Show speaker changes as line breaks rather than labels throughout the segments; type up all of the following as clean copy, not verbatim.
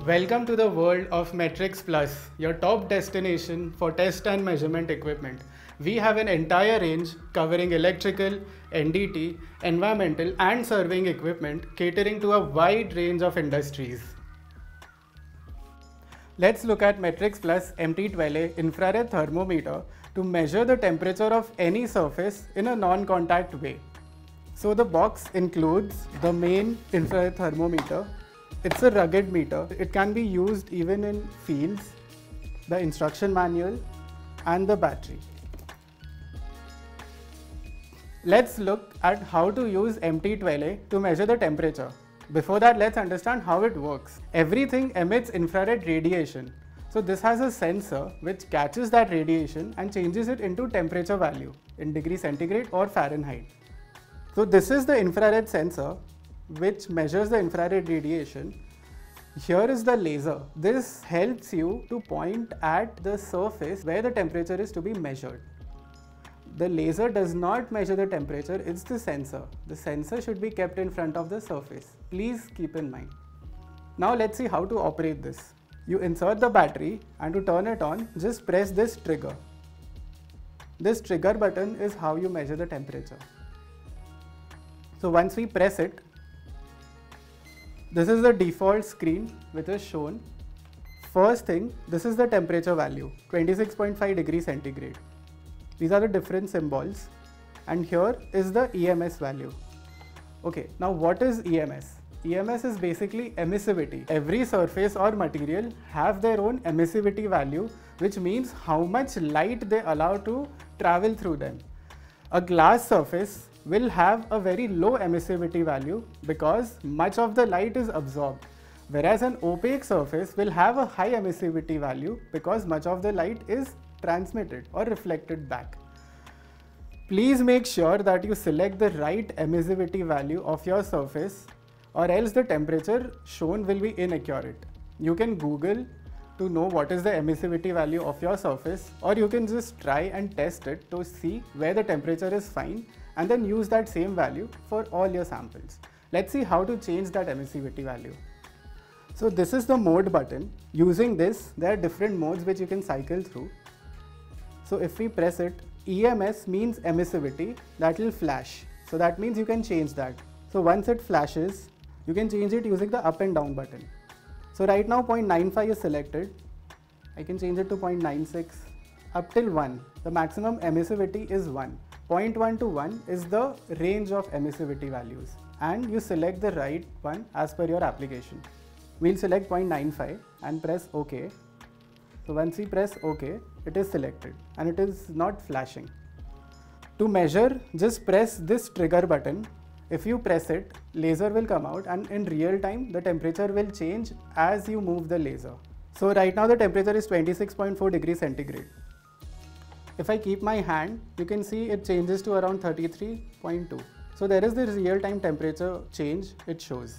Welcome to the world of Metrixplus, your top destination for test and measurement equipment. We have an entire range covering electrical, NDT, environmental and surveying equipment catering to a wide range of industries. Let's look at Metrixplus MT12A infrared thermometer to measure the temperature of any surface in a non-contact way. So the box includes the main infrared thermometer. It's a rugged meter. It can be used even in fields, the instruction manual and the battery. Let's look at how to use MT12A to measure the temperature. Before that, let's understand how it works. Everything emits infrared radiation. So this has a sensor which catches that radiation and changes it into temperature value in degrees centigrade or Fahrenheit. So this is the infrared sensor which measures the infrared radiation. Here is the laser. This helps you to point at the surface where the temperature is to be measured. The laser does not measure the temperature, it's the sensor. The sensor should be kept in front of the surface. Please keep in mind. Now let's see how to operate this. You insert the battery and to turn it on, just press this trigger. This trigger button is how you measure the temperature. So once we press it, this is the default screen which is shown. First thing, this is the temperature value, 26.5 degrees centigrade. These are the different symbols and here is the EMS value. Okay, now what is EMS? EMS is basically emissivity. Every surface or material have their own emissivity value, which means how much light they allow to travel through them. A glass surface will have a very low emissivity value because much of the light is absorbed, whereas an opaque surface will have a high emissivity value because much of the light is transmitted or reflected back. Please make sure that you select the right emissivity value of your surface or else the temperature shown will be inaccurate. You can Google to know what is the emissivity value of your surface, or you can just try and test it to see where the temperature is fine and then use that same value for all your samples. Let's see how to change that emissivity value. So this is the mode button. Using this, there are different modes which you can cycle through. So if we press it, EMS means emissivity, that will flash. So that means you can change that. So once it flashes, you can change it using the up and down button. So right now 0.95 is selected. I can change it to 0.96 up till 1. The maximum emissivity is 1. 0.1 to 1 is the range of emissivity values and you select the right one as per your application. We'll select 0.95 and press OK. So once we press OK, it is selected and it is not flashing. To measure, just press this trigger button. If you press it, laser will come out and in real time the temperature will change as you move the laser. So right now the temperature is 26.4 degrees centigrade. If I keep my hand, you can see it changes to around 33.2. So there is the real time temperature change it shows.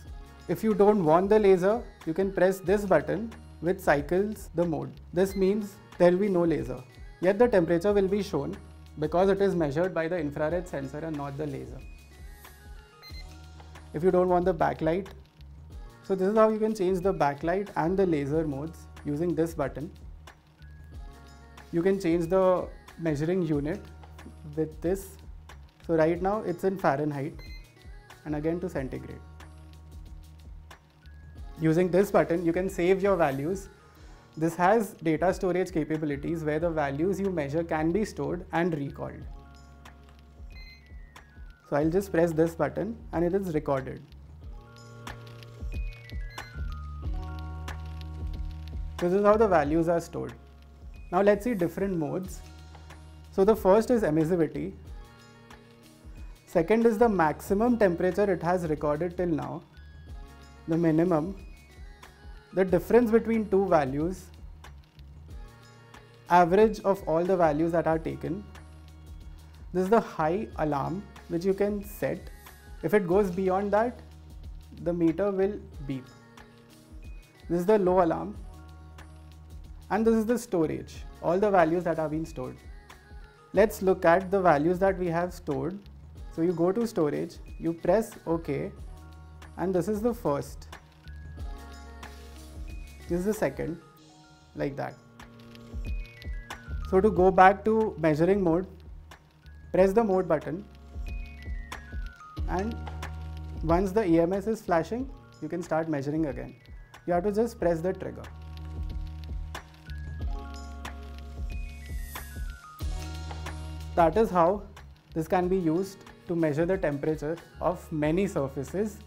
If you don't want the laser, you can press this button which cycles the mode. This means there will be no laser. Yet the temperature will be shown because it is measured by the infrared sensor and not the laser. If you don't want the backlight, so this is how you can change the backlight and the laser modes using this button. You can change the measuring unit with this. So right now it's in Fahrenheit and again to centigrade. Using this button, you can save your values. This has data storage capabilities where the values you measure can be stored and recalled. So I'll just press this button and it is recorded. So this is how the values are stored. Now let's see different modes. So the first is emissivity. Second is the maximum temperature it has recorded till now. The minimum. The difference between two values. Average of all the values that are taken. This is the high alarm which you can set. If it goes beyond that, the meter will beep. This is the low alarm. And this is the storage, all the values that have been stored. Let's look at the values that we have stored. So you go to storage, you press OK, and this is the first. This is the second, like that. So to go back to measuring mode, press the mode button, and once the EMS is flashing, you can start measuring again. You have to just press the trigger. That is how this can be used to measure the temperature of many surfaces,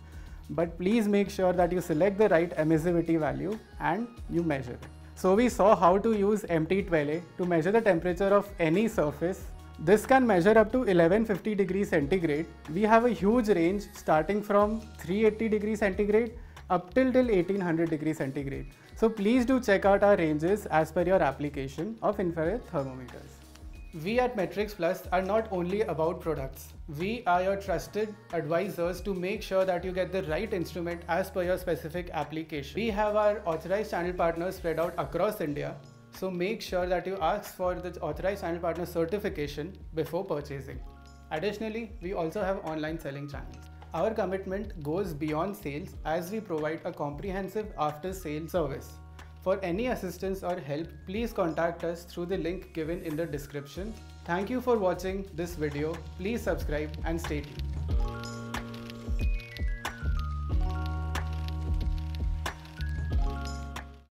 but please make sure that you select the right emissivity value and you measure it. So we saw how to use MT12A to measure the temperature of any surface. This can measure up to 1150 degrees centigrade. We have a huge range starting from 380 degrees centigrade up till 1800 degrees centigrade. So please do check out our ranges as per your application of infrared thermometers. We at Metrixplus are not only about products. We are your trusted advisors to make sure that you get the right instrument as per your specific application. We have our authorized channel partners spread out across India. So make sure that you ask for the authorized channel partner certification before purchasing. Additionally, we also have online selling channels. Our commitment goes beyond sales as we provide a comprehensive after-sales service. For any assistance or help, please contact us through the link given in the description. Thank you for watching this video. Please subscribe and stay tuned.